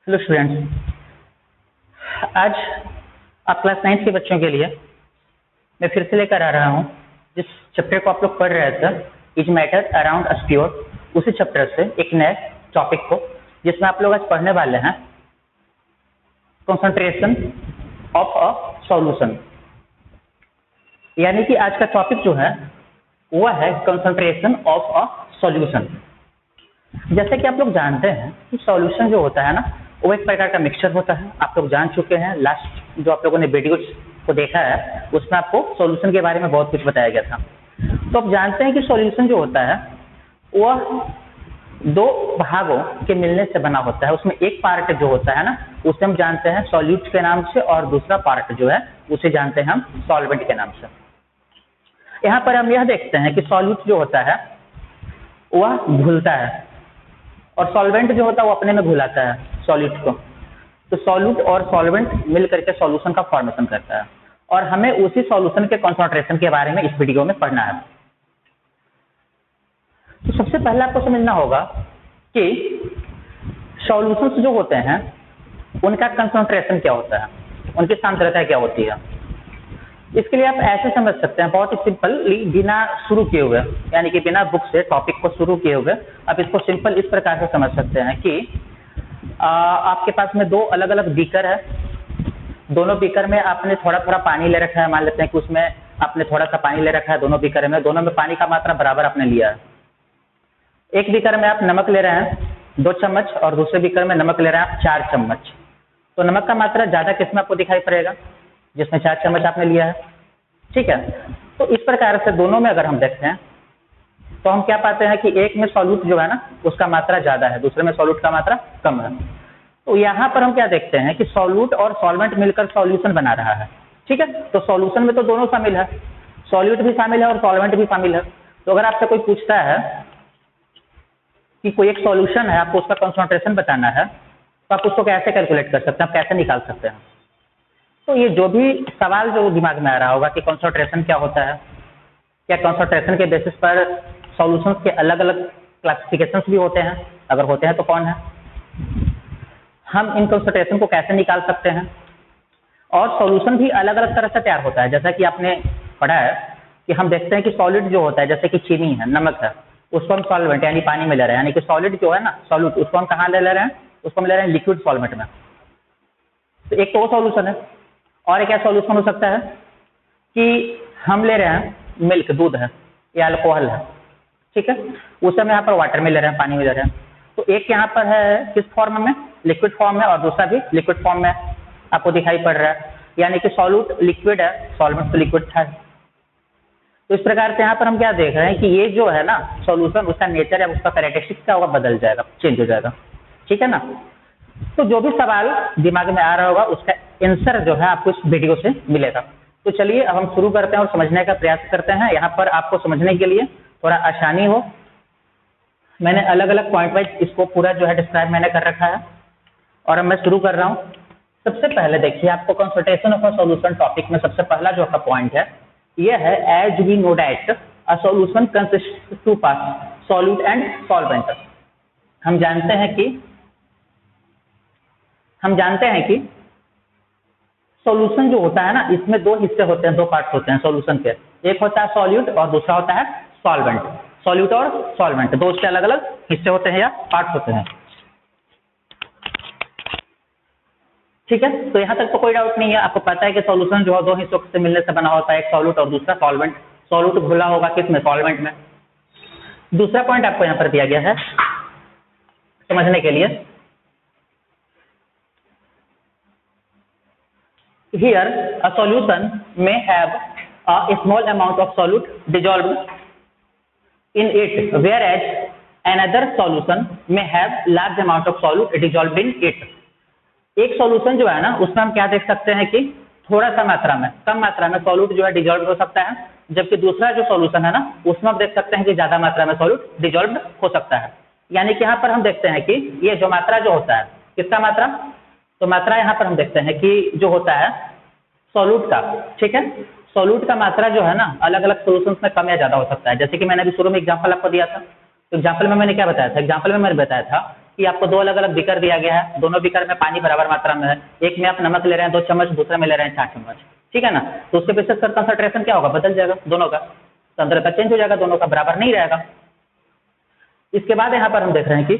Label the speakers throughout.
Speaker 1: Hello students, आज आप class 9 के बच्चों के लिए मैं फिर से लेकर आ रहा हूँ जिस चैप्टर को आप लोग पढ़ रहे थे, is matter around a sphere, उसी चैप्टर से एक नए टॉपिक को जिसमें आप लोग आज पढ़ने वाले हैं कंसंट्रेशन ऑफ अ सॉल्यूशन। यानी कि आज का टॉपिक जो है वह है कंसंट्रेशन ऑफ अ सॉल्यूशन। जैसे कि आप लोग जानते हैं कि सॉल्यूशन जो होता है ना, वो एक प्रकार का मिक्सचर होता है। आप लोग जान चुके हैं, लास्ट जो आप लोगों ने वीडियोज को देखा है उसमें आपको सॉल्यूशन के बारे में बहुत कुछ बताया गया था। तो आप जानते हैं कि सॉल्यूशन जो होता है वह दो भागों के मिलने से बना होता है। उसमें एक पार्ट जो होता है ना, उसे हम जानते हैं सॉल्यूट के नाम से, और दूसरा पार्ट जो है उसे जानते हैं हम सॉल्वेंट के नाम से। यहाँ पर हम यह देखते हैं कि सॉल्यूट जो होता है वह घुलता है और सॉल्वेंट जो होता है वो अपने में घुलाता है सॉल्यूट को। तो सॉल्यूट और सॉल्वेंट मिल करके सॉल्यूशन का फॉर्मेशन करता है, और हमें उसी सॉल्यूशन के कंसंट्रेशन के बारे में इस वीडियो में पढ़ना है। तो सबसे पहले आपको समझना होगा कि सॉल्यूशंस जो होते हैं उनका कंसंट्रेशन क्या होता है, उनकी सांद्रता क्या होती है। इसके लिए आप ऐसे समझ सकते हैं, बहुत ही सिंपली, बिना शुरू किए हुए, यानी कि बिना बुक से टॉपिक को शुरू किए हुए आप इसको सिंपल इस प्रकार से समझ सकते हैं कि आपके पास में दो अलग अलग बीकर है। दोनों बीकर में आपने थोड़ा थोड़ा पानी ले रखा है। मान लेते हैं कि उसमें आपने थोड़ा सा पानी ले रखा है दोनों बीकर में। दोनों में पानी का मात्रा बराबर आपने लिया है। एक बीकर में आप नमक ले रहे हैं 2 चम्मच, और दूसरे बीकर में नमक ले रहे हैं आप 4 चम्मच। तो नमक का मात्रा ज्यादा किसमें आपको दिखाई पड़ेगा? जिसमें 4 चम्मच आपने लिया है। ठीक है, तो इस प्रकार से दोनों में अगर हम देखते हैं तो हम क्या पाते हैं कि एक में सॉल्यूट जो है ना उसका मात्रा ज्यादा है, दूसरे में सॉल्यूट का मात्रा कम है। तो यहाँ पर हम क्या देखते हैं कि सॉल्यूट और सॉल्वेंट मिलकर सॉल्यूशन बना रहा है। ठीक है, तो सॉल्यूशन में तो दोनों शामिल है, सॉल्यूट भी शामिल है और सॉल्वेंट भी शामिल है। तो अगर आपसे कोई पूछता है कि कोई एक सॉल्यूशन है, आपको उसका कंसंट्रेशन बताना है, तो आप उसको कैसे कैलकुलेट कर सकते हैं, आप कैसे निकाल सकते हैं? तो ये जो भी सवाल जो दिमाग में आ रहा होगा कि कंसंट्रेशन क्या होता है, क्या कंसंट्रेशन के बेसिस पर सॉल्यूशंस के अलग अलग क्लासिफिकेशंस भी होते हैं, अगर होते हैं तो कौन है, हम इन कंसंट्रेशन को कैसे निकाल सकते हैं, और सॉल्यूशन भी अलग अलग तरह से तैयार होता है। जैसा कि आपने पढ़ा है कि हम देखते हैं कि सॉलिड जो होता है, जैसे कि चीनी है, नमक है, उसको हम सॉल्वेंट यानी पानी में ले रहे हैं, यानी कि सॉलिड जो है ना सॉल्यूट, उसको हम कहाँ ले रहे हैं? उसको हम ले रहे हैं लिक्विड सॉल्वेंट में। तो एक तो वो सॉल्यूशन है। और एक क्या सॉल्यूशन हो सकता है कि हम ले रहे हैं मिल्क, दूध है या अल्कोहल है, ठीक है, उसे हम यहाँ पर वाटर में ले रहे हैं, पानी में ले रहे हैं। तो एक यहाँ पर है किस फॉर्म में? लिक्विड फॉर्म में, और दूसरा भी लिक्विड फॉर्म में आपको दिखाई पड़ रहा है। यानी कि सॉल्यूट लिक्विड है, सॉल्वेंट तो लिक्विड था। तो इस प्रकार से यहाँ पर हम क्या देख रहे हैं कि ये जो है ना सॉल्यूशन, उसका नेचर या उसका कैरेक्टरिस्टिक्स क्या होगा? बदल जाएगा, चेंज हो जाएगा। ठीक है ना। तो जो भी सवाल दिमाग में आ रहा होगा उसका आंसर जो है आपको इस वीडियो से मिलेगा। तो चलिए अब हम शुरू करते हैं और समझने का प्रयास करते हैं। यहाँ पर आपको समझने के लिए थोड़ा आसानी हो, मैंने अलग अलग पॉइंट वाइज इसको पूरा जो है डिस्क्राइब मैंने कर रखा है, और अब मैं शुरू कर रहा हूँ। सबसे पहले देखिए, आपको concentration of a solution topic में सबसे पहला जो आपका पॉइंट है यह है, as we know that a solution consist two parts, solute and solvent. हम जानते हैं कि सॉल्यूशन जो होता है ना, इसमें दो हिस्से होते हैं, दो पार्ट्स होते हैं सॉल्यूशन के। एक होता है सॉल्यूट और दूसरा होता है सॉल्वेंट। सॉल्यूट और सॉल्वेंट दो उसके अलग अलग हिस्से होते हैं या पार्ट्स होते हैं। ठीक है, तो यहाँ तक तो कोई डाउट नहीं है। आपको पता है कि सॉल्यूशन जो है दो हिस्सों से मिलने से बना होता है, एक सॉल्यूट और दूसरा सॉल्वेंट। सॉल्यूट घुला होगा किसमें? सॉल्वेंट में। दूसरा पॉइंट आपको यहाँ पर दिया गया है समझने के लिए। Here a solution may have a small amount of solute dissolved in it, whereas another solution may have large amount of solute dissolved in it. एक सॉल्यूशन जो है ना उसमें हम क्या देख सकते हैं कि थोड़ा सा मात्रा में, कम मात्रा में सॉल्यूट जो है डिजॉल्व हो सकता है, जबकि दूसरा जो सॉल्यूशन है ना उसमें हम देख सकते हैं कि ज्यादा मात्रा में सॉल्यूट डिजॉल्व हो सकता है। यानी कि यहाँ पर हम देखते हैं कि ये जो मात्रा जो होता है, किसका मात्रा? तो मात्रा यहाँ पर हम देखते हैं कि जो होता है सॉल्यूट का, ठीक है, सॉल्यूट का मात्रा जो है ना अलग अलग सॉल्यूशंस में कम या ज्यादा हो सकता है। जैसे कि मैंने अभी शुरू में एग्जांपल आपको दिया था, तो एग्जांपल में मैंने क्या बताया था? एग्जांपल में मैंने बताया था कि आपको दो अलग अलग बीकर दिया गया है, दोनों बीकर में पानी बराबर मात्रा में है, एक में आप नमक ले रहे हैं 2 चम्मच, दूसरे में ले रहे हैं 4 चम्मच, ठीक है ना। तो उसके बेसिस पर कंसंट्रेशन क्या होगा, बदल जाएगा, दोनों का सांद्रता चेंज हो जाएगा, दोनों का बराबर नहीं रहेगा। इसके बाद यहाँ पर हम देख रहे हैं कि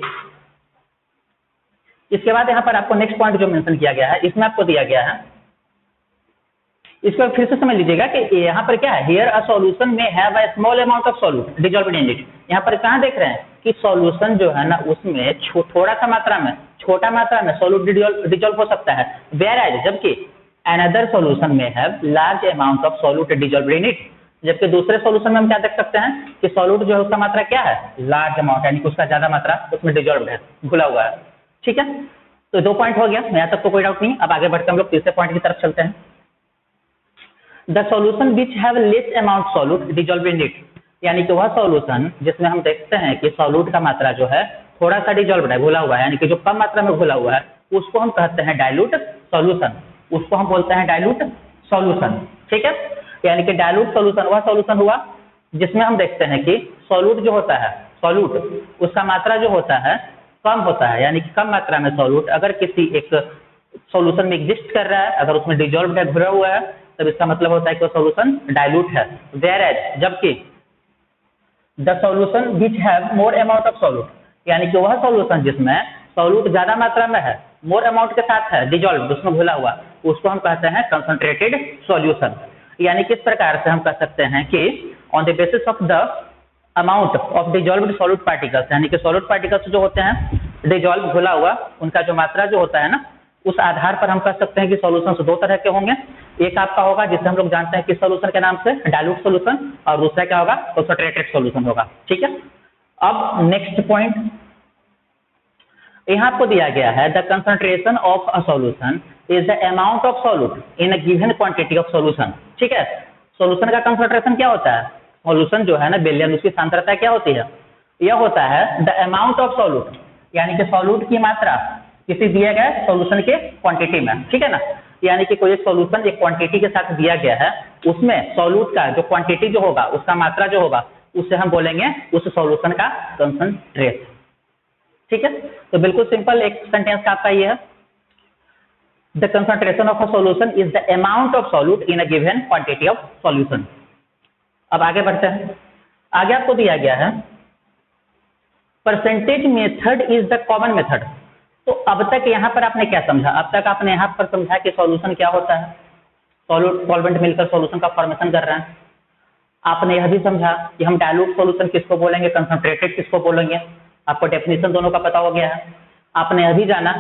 Speaker 1: इसके बाद यहाँ पर आपको नेक्स्ट पॉइंट जो मेंशन किया गया है, इसमें आपको दिया गया है, इसको फिर से समझ लीजिएगा कि यहाँ पर क्या है, हियर अ सॉल्यूशन में have a small amount of solute dissolved in it. यहाँ पर कहाँ देख रहे हैं कि सॉल्यूशन जो है ना उसमें थोड़ा सा मात्रा में, छोटा मात्रा में सॉल्यूट डिजॉल्व हो सकता है, वेयर एज जबकि अनदर सॉल्यूशन में have large amount of solute dissolved in it. जबकि दूसरे सॉल्यूशन में हम क्या देख सकते हैं कि सॉल्यूट जो है उसका मात्रा क्या है, लार्ज अमाउंट, यानी कि उसका ज्यादा मात्रा उसमें डिजॉल्व है, घुला हुआ है, ठीक है। तो 2 पॉइंट हो गया, यहाँ तक तो कोई डाउट नहीं। अब आगे बढ़कर हम लोग तीसरे पॉइंट की तरफ चलते हैं। The solution which have less amount solute dissolve in it, यानी कि वह सॉल्यूशन जिसमें हम देखते हैं कि सॉल्यूट का मात्रा जो है थोड़ा सा डिजॉल्व है, घुला हुआ है, यानी कि जो कम मात्रा में घुला हुआ है, उसको हम कहते हैं डाइल्यूट सॉल्यूशन, उसको हम बोलते हैं डाइल्यूट सॉल्यूशन, ठीक है। यानी कि डाइल्यूट सॉल्यूशन वह सॉल्यूशन हुआ जिसमें हम देखते हैं कि सॉल्यूट जो होता है, सॉल्यूट उसका मात्रा जो होता है कम होता है, यानी कि कम मात्रा में सॉल्यूट अगर किसी एक सॉल्यूशन में एग्जिस्ट कर रहा है, अगर उसमें डिजॉल्व है, घुला हुआ है, तब इसका मतलब होता है कि वो सॉल्यूशन डाइल्यूट है। वेयर एज जबकि the solution which have more amount of solute, यानी कि वह सॉल्यूशन जिसमें सॉल्यूट ज्यादा मात्रा में है, मोर अमाउंट के साथ है, डिजॉल्व उसमें घुला हुआ, उसको हम कहते हैं कंसंट्रेटेड सॉल्यूशन। यानी किस प्रकार से हम कह सकते हैं कि on the basis of the amount of dissolved solute particles, यानी कि सॉल्यूट पार्टिकल्स जो होते हैं डिजॉल्व घुला हुआ, उनका जो मात्रा जो होता है ना, उस आधार पर हम कह सकते हैं कि सॉल्यूशन 2 तरह के होंगे। एक आपका होगा जिसे हम लोग जानते हैं कि सॉल्यूशन के नाम से डाइल्यूट सॉल्यूशन, और दूसरा क्या होगा, कंसंट्रेटेड सॉल्यूशन होगा, ठीक है। अब नेक्स्ट पॉइंट यहाँ आपको दिया गया है, the concentration of a solution is the amount of solute in a given quantity of solution, ठीक है। सॉल्यूशन का कंसंट्रेशन क्या होता है, सॉल्यूशन जो है ना बेलियन, उसकी सांद्रता क्या होती है, यह होता है द अमाउंट ऑफ सॉल्यूट, यानी कि सॉल्यूट की मात्रा किसी दिए गए सॉल्यूशन के क्वांटिटी में, ठीक है ना। यानी कि कोई एक सॉल्यूशन एक क्वांटिटी के साथ दिया गया है, उसमें सॉल्यूट का जो क्वांटिटी जो होगा, उसका मात्रा जो होगा, उससे हम बोलेंगे उस सॉल्यूशन का कंसंट्रेशन, ठीक है। तो बिल्कुल सिंपल एक सेंटेंस का आपका ये है, the concentration of a solution is the amount of solute in a given quantity of solution. अब आगे बढ़ते हैं। आगे आपको दिया गया है percentage method is the common method. तो अब तक यहाँ पर आपने क्या समझा, अब तक आपने यहाँ पर समझा कि सॉल्यूशन क्या होता है, सॉल्वेंट मिलकर सॉल्यूशन का फॉर्मेशन कर रहे हैं। आपने यह भी समझा कि हम डाइल्यूट सॉल्यूशन किसको बोलेंगे, कंसंट्रेटेड किसको बोलेंगे, आपको डेफिनेशन दोनों का पता हो गया है। आपने यह भी जाना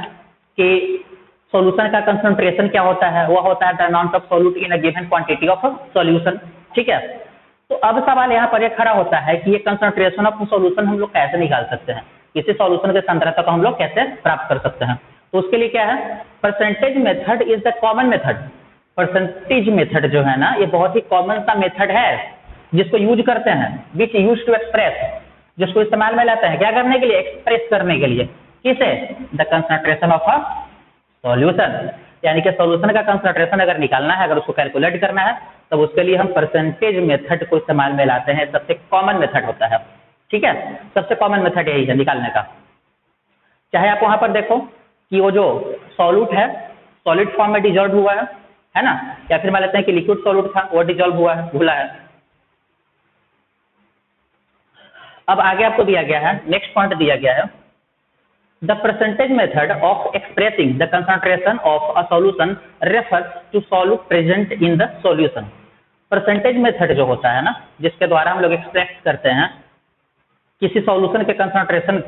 Speaker 1: कि सॉल्यूशन का कंसंट्रेशन क्या होता है, वह होता है the amount of solute in a given quantity of solution, ठीक है। तो अब सवाल यहाँ पर यह खड़ा होता है कि ये कंसंट्रेशन ऑफ सॉल्यूशन हम लोग कैसे निकाल सकते हैं, किसी सॉल्यूशन के सांद्रता को हम लोग कैसे प्राप्त कर सकते हैं। तो उसके लिए क्या है, percentage method is the common method. Percentage method जो है ना, ये बहुत ही कॉमन सा मेथड है जिसको यूज करते हैं, विच यूज टू एक्सप्रेस, जिसको इस्तेमाल में लाते हैं क्या करने के लिए, एक्सप्रेस करने के लिए, किसे, the concentration of a solution. यानी कि सॉल्यूशन का कंसंट्रेशन अगर निकालना है, अगर उसको कैलकुलेट करना है, तब उसके लिए हम परसेंटेज मेथड को इस्तेमाल में लाते हैं। सबसे कॉमन मेथड होता है, ठीक है, सबसे कॉमन मेथड यही है निकालने का। चाहे आप वहां पर देखो कि वो जो सॉल्यूट है सॉलिड फॉर्म में डिजॉल्व हुआ है ना, या फिर मान लेते हैं कि लिक्विड सॉल्यूट था वो डिजॉल्व हुआ है, घुला है। अब आगे आपको दिया गया है, नेक्स्ट पॉइंट दिया गया है, the percentage method of expressing the concentration of a solution refers to solute present in the solution. Percentage method जो होता है ना, जिसके द्वारा हम लोग एक्सप्रेस करते हैं किसी सॉल्यूशन के कंसंट्रेशन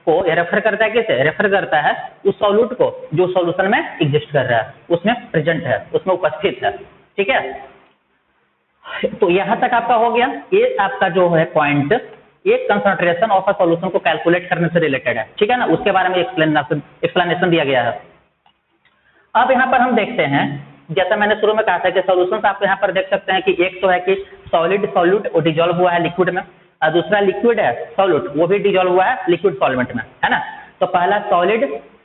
Speaker 1: को, रेफर करता है किसे, रेफर करता है उस सॉल्यूट को जो सॉल्यूशन में एग्जिस्ट कर रहा है, उसमें प्रेजेंट है, उसमें उपस्थित है, ठीक है। तो यहां तक आपका हो गया। ये आपका जो है पॉइंट, ये कंसंट्रेशन ऑफ अ सॉल्यूशन को कैलकुलेट करने से रिलेटेड है, ठीक है ना, उसके बारे में एक्सप्लेनेशन दिया गया है। अब यहाँ पर हम देखते हैं, जैसा मैंने शुरू में कहा था कि सॉल्यूशन आप यहाँ पर देख सकते हैं कि एक तो है कि सॉलिड सॉल्यूट वो डिजॉल्व हुआ है लिक्विड में, और दूसरा लिक्विड है सॉल्यूट वो भी डिजॉल्व हुआ है लिक्विड सॉल्वेंट में, है ना। तो पहला सॉलिड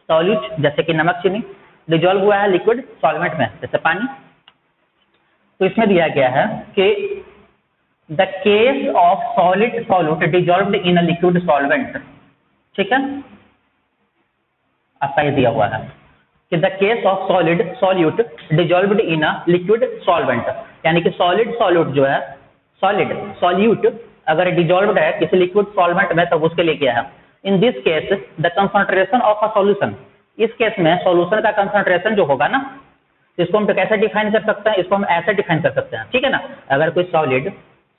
Speaker 1: सॉल्यूट जैसे कि नमक चीनी डिजॉल्व हुआ है लिक्विड सॉल्वेंट में जैसे पानी। तो इसमें दिया गया है कि the case of solid solute dissolved in a liquid solvent, ठीक है। आपका ये दिया हुआ है कि the case of solid solute dissolved in a liquid solvent, यानी कि सॉलिड सॉल्यूट जो है, सॉलिड सॉल्यूट अगर डिजॉल्व्ड है किसी लिक्विड सॉल्वेंट में, तब उसके लिए क्या है, इन this case the concentration of a solution, इस केस में सॉल्यूशन का कंसंट्रेशन जो होगा ना, इसको हम तो कैसे डिफाइन कर सकते हैं, इसको हम ऐसे डिफाइन कर सकते हैं, ठीक है ना। अगर कोई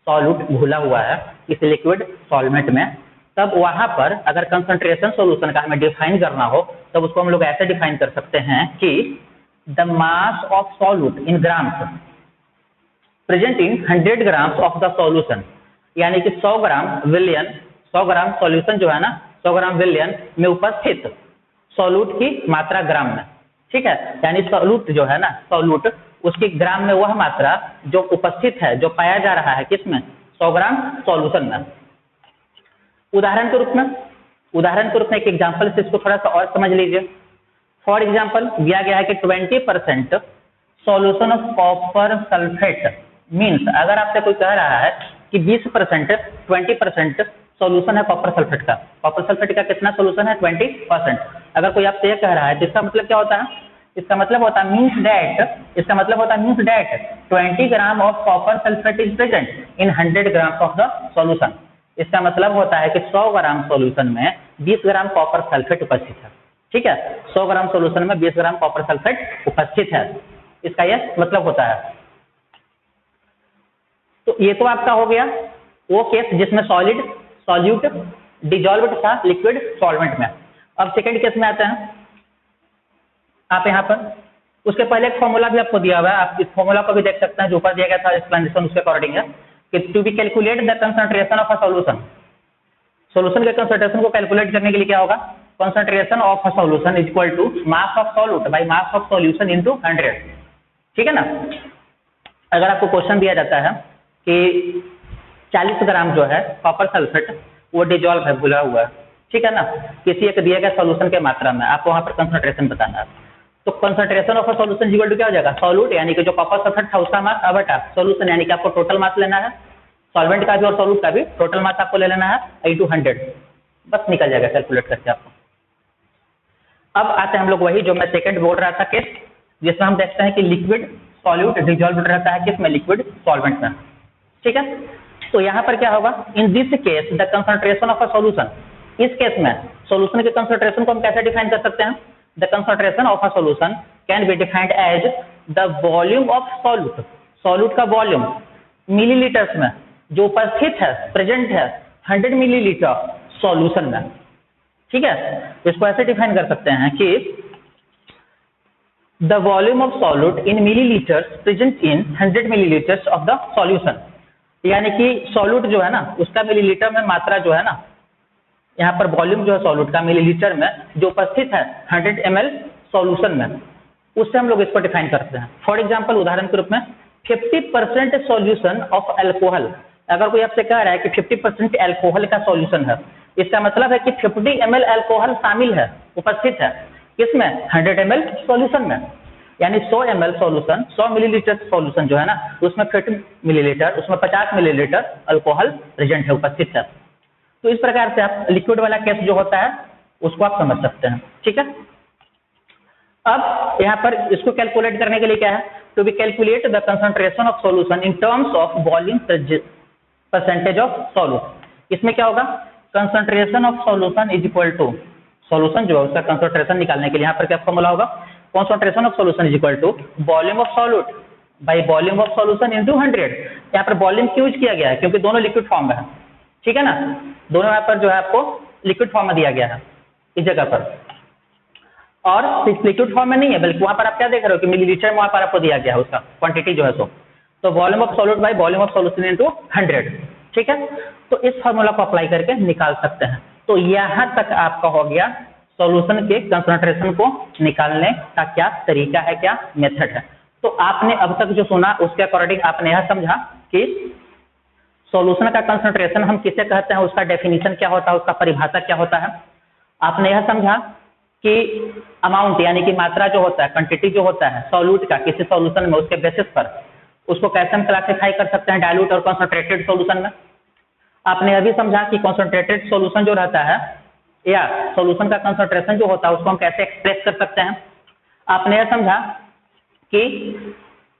Speaker 1: सॉल्यूट घुला हुआ है किसी लिक्विड सॉल्वेंट में, तब वहां पर अगर कंसंट्रेशन सॉल्यूशन का हमें डिफाइन करना हो, तब उसको हम लोग ऐसे डिफाइन कर सकते हैं कि the mass of solute in grams present in 100 grams of the solution, यानी कि 100 ग्राम विलियन, 100 ग्राम सॉल्यूशन जो है ना, 100 ग्राम विलियन में उपस्थित सॉल्यूट की मात्रा ग्राम में, ठीक है। यानी सॉल्यूट जो है ना, सॉल्यूट उसकी ग्राम में वह मात्रा जो उपस्थित है, जो पाया जा रहा है किसमें, 100 ग्राम सॉल्यूशन में। उदाहरण के रूप में एक एग्जांपल से इसको थोड़ा सा और समझ लीजिए। फॉर एग्जांपल दिया गया है कि 20% solution of copper sulphate means, अगर आपसे कोई कह रहा है कि 20% सॉल्यूशन है कॉपर सल्फेट का, कॉपर सल्फेट का कितना सॉल्यूशन है, 20%। अगर कोई आपसे ये कह रहा है तो इसका मतलब क्या होता है, इसका मतलब होता है means that 20 gram of copper sulphate is present in 100 gram of the solution. इसका मतलब होता है कि 100 ग्राम सॉल्यूशन में 20 ग्राम कॉपर सल्फेट उपस्थित है, ठीक है। 100 ग्राम सॉल्यूशन में 20 ग्राम कॉपर सल्फेट उपस्थित है, इसका यह मतलब होता है। तो ये तो आपका हो गया वो केस जिसमें सॉल्यूट डिजॉल्व्ड था लिक्विड सॉल्वेंट में। अब सेकंड केस में आते हैं। आप यहाँ पर उसके पहले एक फॉर्मूला भी आपको दिया हुआ है, आप इस फॉर्मूला को भी देख सकते हैं, जो ऊपर दिया गया था एक्सप्लेनेशन उसके अकॉर्डिंग है कि to be calculate the concentration of a solution के कंसंट्रेशन को कैलकुलेट करने के लिए क्या होगा, concentration of a solution is equal to mass of solute by mass of solution into 100, ठीक है ना। अगर आपको क्वेश्चन दिया जाता है कि 40 ग्राम जो है कॉपर सल्फेट वो डिजॉल्व है, घुला हुआ है, ठीक है ना, किसी एक दिए गए सॉल्यूशन के मात्रा में, आपको वहां पर कंसंट्रेशन बताना है। तो concentration of a solution equal to क्या हो जाएगा, सॉल्यूट यानी कि जो कॉपर सल्फेट था उसका मास बटा सॉल्यूशन, यानी कि आपको टोटल मास लेना है, सॉल्वेंट का भी और सॉल्यूट का भी टोटल मास आपको ले लेना है इंटू 100, बस निकल जाएगा कैलकुलेट करके आपको। अब आते हैं हम लोग वही जो मैं सेकंड बोल रहा था केस, जिसमें हम देखते हैं कि लिक्विड सॉल्यूट डिजॉल्व रहता है किसमें, लिक्विड सॉल्वेंट में, ठीक है। तो यहाँ पर क्या होगा, in this case the concentration of a solution, इस केस में सॉल्यूशन के कंसंट्रेशन को हम कैसे डिफाइन कर सकते हैं, the concentration of a solution can be defined as the volume of solute, solute का वॉल्यूम मिलीलीटर्स में जो उपस्थित है, प्रेजेंट है 100 मिलीलीटर सॉल्यूशन में, ठीक है। इसको ऐसे डिफाइन कर सकते हैं कि the volume of solute in millilitres present in 100 millilitres of the solution, यानी कि सॉल्यूट जो है ना उसका मिलीलीटर में मात्रा जो है ना, यहाँ पर वॉल्यूम जो है सॉल्यूट का मिलीलीटर में जो उपस्थित है 100 ml सॉल्यूशन में, उससे हम लोग इसको डिफाइन करते हैं। फॉर एग्जांपल उदाहरण के रूप में 50% सॉल्यूशन ऑफ अल्कोहल, अगर कोई आपसे कह रहा है कि 50% अल्कोहल का सॉल्यूशन है, इसका मतलब है कि 50 ml अल्कोहल शामिल है, उपस्थित है किसमें, 100 ml सॉल्यूशन में, यानी 100 ml सॉल्यूशन, 100 मिलीलीटर सॉल्यूशन जो है ना उसमें 50 मिलीलीटर, उसमें 50 मिलीलीटर अल्कोहल प्रेजेंट है, उपस्थित है। तो इस प्रकार से आप लिक्विड वाला केस जो होता है उसको आप समझ सकते हैं, ठीक है। अब यहाँ पर इसको कैलकुलेट करने के लिए क्या है, to be calculate the concentration of solution in terms of volume percentage of solute. इसमें क्या होगा, concentration of solution is equal to, solution जो है उसका कंसंट्रेशन निकालने के लिए यहाँ पर क्या फॉर्मूला होगा, concentration of solution is equal to volume of solute by volume of solution into 100। यहाँ पर वॉल्यूम क्यों यूज किया गया है, क्योंकि दोनों लिक्विड फॉर्म में है, ठीक है ना, दोनों यहाँ पर जो है आपको लिक्विड फॉर्म में दिया गया है इस जगह पर, और लिक्विड फॉर्म में नहीं है बल्कि वहां पर आप क्या देख रहे हो कि मिलीलीटर में वहां पर आपको दिया गया है उसका क्वांटिटी जो है, तो volume of solute by volume of solution into 100, ठीक है। तो इस फॉर्मूला को अप्लाई करके निकाल सकते हैं। तो यहाँ तक आपका हो गया सॉल्यूशन के कंसंट्रेशन को निकालने का क्या तरीका है, क्या मेथड है। तो आपने अब तक जो सुना उसके अकॉर्डिंग आपने यह समझा कि सॉल्यूशन का कंसंट्रेशन हम किसे कहते हैं, उसका डेफिनेशन क्या होता है, उसका परिभाषा क्या होता है। आपने यह समझा कि अमाउंट यानी कि मात्रा जो होता है, क्वांटिटी जो होता है सॉल्यूट का किसी सॉल्यूशन में, उसके बेसिस पर उसको कैसे हम क्लासिफाई कर सकते हैं डाइल्यूट और कंसंट्रेटेड सॉल्यूशन में। आपने यह भी समझा कि कंसंट्रेटेड सॉल्यूशन जो रहता है या सॉल्यूशन का कंसंट्रेशन जो होता है उसको हम कैसे एक्सप्रेस कर सकते हैं। आपने यह समझा कि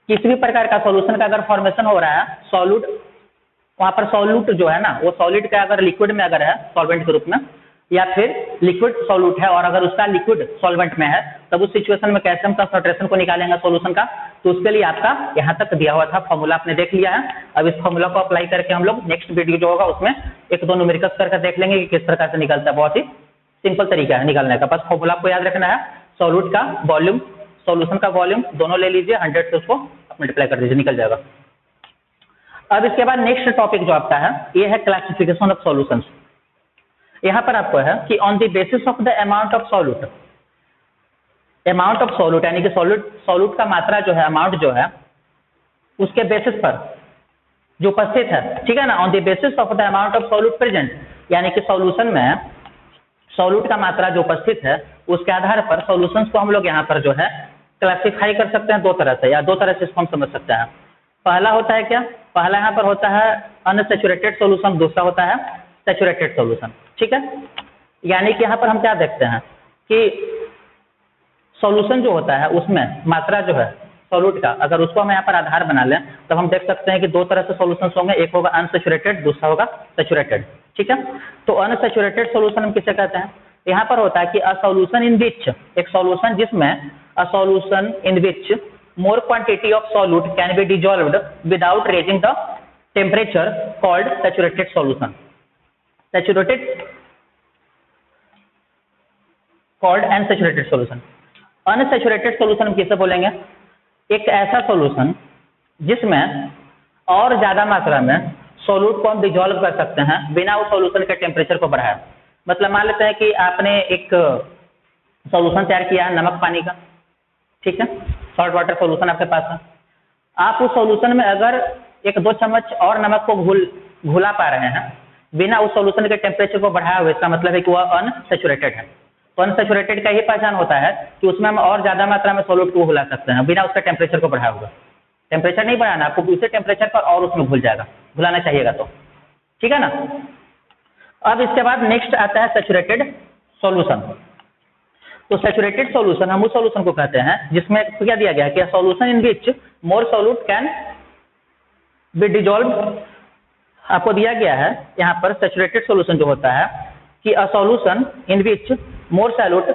Speaker 1: किसी भी प्रकार का सॉल्यूशन का अगर फॉर्मेशन हो रहा है सॉल्यूट, वहां पर सॉल्यूट जो है ना वो सॉलिड का अगर लिक्विड में अगर है सॉल्वेंट के रूप में, या फिर लिक्विड सॉल्यूट है और अगर उसका लिक्विड सॉल्वेंट में है, तब उस सिचुएशन में कैसे हम कंसंट्रेशन को निकालेंगे सॉल्यूशन का। तो उसके लिए आपका यहाँ तक दिया हुआ था फॉर्मूला आपने देख लिया है। अब इस फॉर्मूला को अप्लाई करके हम लोग नेक्स्ट वीडियो जो होगा उसमें एक दो न्यूमेरिकल्स करके देख लेंगे कि किस प्रकार से निकलता है। बहुत ही सिंपल तरीका है निकालने का, बस फॉर्मूला आपको याद रखना है। सॉल्यूट का वॉल्यूम, सॉल्यूशन का वॉल्यूम दोनों ले लीजिए, 100 से उसको मल्टीप्लाई कर दीजिए, निकल जाएगा। अब इसके बाद नेक्स्ट टॉपिक जो आपका है ये है क्लासिफिकेशन ऑफ सॉल्यूशंस। यहां पर आपको है कि on the basis of the amount of solute, amount of solute यानी कि सॉल्यूट का मात्रा जो है, अमाउंट जो है, उसके बेसिस पर जो उपस्थित है, ठीक है ना, on the basis of the amount of solute present, यानी कि सॉल्यूशन में सॉल्यूट का मात्रा जो उपस्थित है उसके आधार पर सॉल्यूशंस को हम लोग यहाँ पर जो है क्लासिफाई कर सकते हैं दो तरह से, या दो तरह से इसको हम समझ सकते हैं। पहला होता है क्या, पहला यहाँ पर होता है अनसैचुरेटेड सॉल्यूशन, दूसरा होता है सैचुरेटेड सॉल्यूशन, ठीक है। यानी कि यहाँ पर हम क्या देखते हैं कि सॉल्यूशन जो होता है उसमें मात्रा जो है सॉल्यूट का, अगर उसको हम यहाँ पर आधार बना लें तब हम देख सकते हैं कि दो तरह से सॉल्यूशंस होंगे, एक होगा अनसैचुरेटेड, दूसरा होगा सैचुरेटेड, ठीक है। तो अनसैचुरेटेड सॉल्यूशन हम किसे कहते हैं, यहाँ पर होता है कि अ सॉल्यूशन इन विच, एक सॉल्यूशन जिसमें, a solution in which more quantity of solute can be dissolved without raising the temperature called saturated solution. Saturated called unsaturated solution. Unsaturated solution हम किसे बोलेंगे, एक ऐसा सॉल्यूशन जिसमें और ज्यादा मात्रा में सॉल्यूट को हम डिजॉल्व कर सकते हैं बिना उस सॉल्यूशन के टेम्परेचर को बढ़ाए। मतलब मान लेते हैं कि आपने एक सॉल्यूशन तैयार किया है नमक पानी का, ठीक है, सॉल्ट वाटर सॉल्यूशन आपके पास है। आप उस सॉल्यूशन में अगर एक दो चम्मच और नमक को घुला पा रहे हैं बिना उस सॉल्यूशन के टेम्परेचर को बढ़ाए हुए, इसका मतलब है कि वह अनसैचुरेटेड है। तो अनसैचुरेटेड का ही पहचान होता है कि उसमें हम और ज्यादा मात्रा में सॉल्यूट को घुला सकते हैं बिना उसका टेम्परेचर को बढ़ाया हुआ। टेम्परेचर नहीं बढ़ाना, आपको दूसरे टेम्परेचर पर और उसमें घुल जाएगा, घुलाना चाहिएगा तो, ठीक है ना। अब इसके बाद नेक्स्ट आता है सैचुरेटेड सॉल्यूशन। तो सैचुरेटेड सॉल्यूशन हम उस सॉल्यूशन को कहते हैं जिसमें क्या दिया गया है कि solution in which more solute can be dissolve. आपको दिया गया है यहाँ पर सैचुरेटेड सॉल्यूशन जो होता है कि a solution in which more solute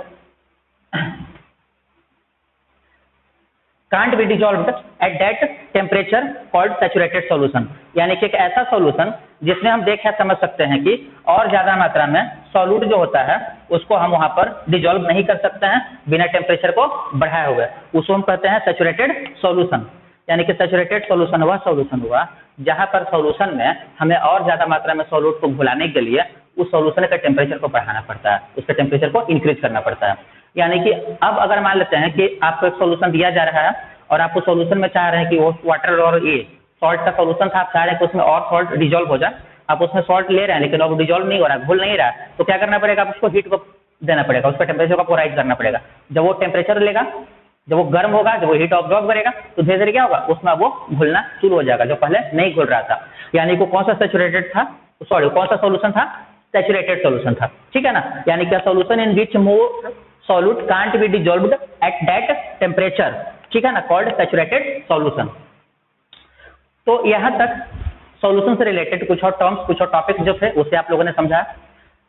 Speaker 1: can't be dissolved at that temperature called saturated solution. यानी कि एक ऐसा सॉल्यूशन जिसमें हम देख समझ सकते हैं कि और ज्यादा मात्रा में सॉल्यूट जो होता है उसको हम वहां पर डिजॉल्व नहीं कर सकते हैं बिना टेम्परेचर को बढ़ाए हुए, उसको हम कहते हैं सैचुरेटेड सॉल्यूशन। यानी कि सैचुरेटेड सॉल्यूशन वह सॉल्यूशन हुआ जहां पर सॉल्यूशन में हमें और ज्यादा मात्रा में सॉल्यूट को घुलाने के लिए उस सॉल्यूशन के टेम्परेचर को बढ़ाना पड़ता है, उसके टेम्परेचर को इंक्रीज करना पड़ता है। यानी कि अब अगर मान लेते हैं कि आपको एक सॉल्यूशन दिया जा रहा है और आप उस सॉल्यूशन में चाह रहे हैं कि वो वाटर और ये सॉल्ट का सॉल्यूशन था, आप चाह रहे हैं कि उसमें और सॉल्ट डिजॉल्व हो जाए, आप उसमें सॉल्ट ले रहे हैं लेकिन अब डिजॉल्व नहीं हो रहा, घुल नहीं रहा, तो क्या करना पड़ेगा, आप उसको हीट को देना पड़ेगा, उसका टेम्परेचर को राइज करना पड़ेगा। जब वो टेम्परेचर लेगा, जब वो गर्म होगा, जब वो हीट ऑब्जॉर्व करेगा तो धीरे धीरे क्या होगा, उसमें वो घुलना शुरू हो जाएगा जो पहले नहीं घुल रहा था। यानी कि कौन सा सैचुरेटेड था, सॉरी कौन सा सॉल्यूशन था, सैचुरेटेड सॉल्यूशन था, ठीक है ना। यानी कि solution in which more solute can't be dissolved at that temperature, ठीक है ना, कॉल्ड सैचुरेटेड सॉल्यूशन। तो यहां तक सॉल्यूशन से रिलेटेड कुछ और टर्म्स, कुछ और टॉपिक्स जो थे उसे आप लोगों ने समझा।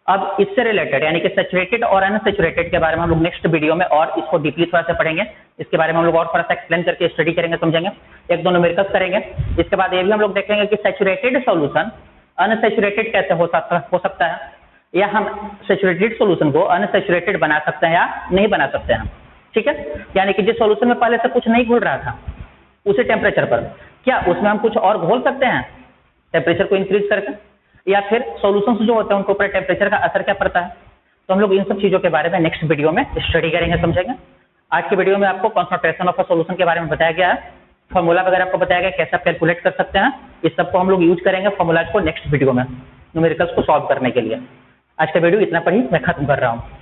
Speaker 1: अब इससे रिलेटेड यानी कि सैचुरेटेड और अनसैचुरेटेड के बारे में हम लोग नेक्स्ट वीडियो में और इसको डीपली थोड़ा सा पढ़ेंगे, इसके बारे में हम लोग और थोड़ा सा एक्सप्लेन करके स्टडी करेंगे, समझेंगे, एक दो न्यूमेरिकल्स करेंगे। इसके बाद ये भी हम लोग देखेंगे कि सैचुरेटेड सॉल्यूशन अनसैचुरेटेड कैसे हो सकता है, या हम सैचुरेटेड सॉल्यूशन को अनसैचुरेटेड बना सकते हैं या नहीं बना सकते हैं, ठीक है। यानी कि जिस सॉल्यूशन में पहले से कुछ नहीं घुल रहा था उसी टेम्परेचर पर क्या उसमें हम कुछ और घोल सकते हैं टेम्परेचर को इंक्रीज करके, या फिर सॉल्यूशंस जो होते हैं उनके ऊपर टेम्परेचर का असर क्या पड़ता है। तो हम लोग इन सब चीजों के बारे में नेक्स्ट वीडियो में स्टडी करेंगे, समझेंगे। आज के वीडियो में आपको कंसंट्रेशन ऑफ अ सॉल्यूशन के बारे में बताया गया है, फॉर्मूला वगैरह आपको बताया गया कैसे आप कैलकुलेट कर सकते हैं, इस सबको हम लोग यूज करेंगे फॉर्मूलाज को नेक्स्ट वीडियो में न्यूमेरिकल्स को सॉल्व करने के लिए। आज का वीडियो इतना पर ही मैं खत्म कर रहा हूँ।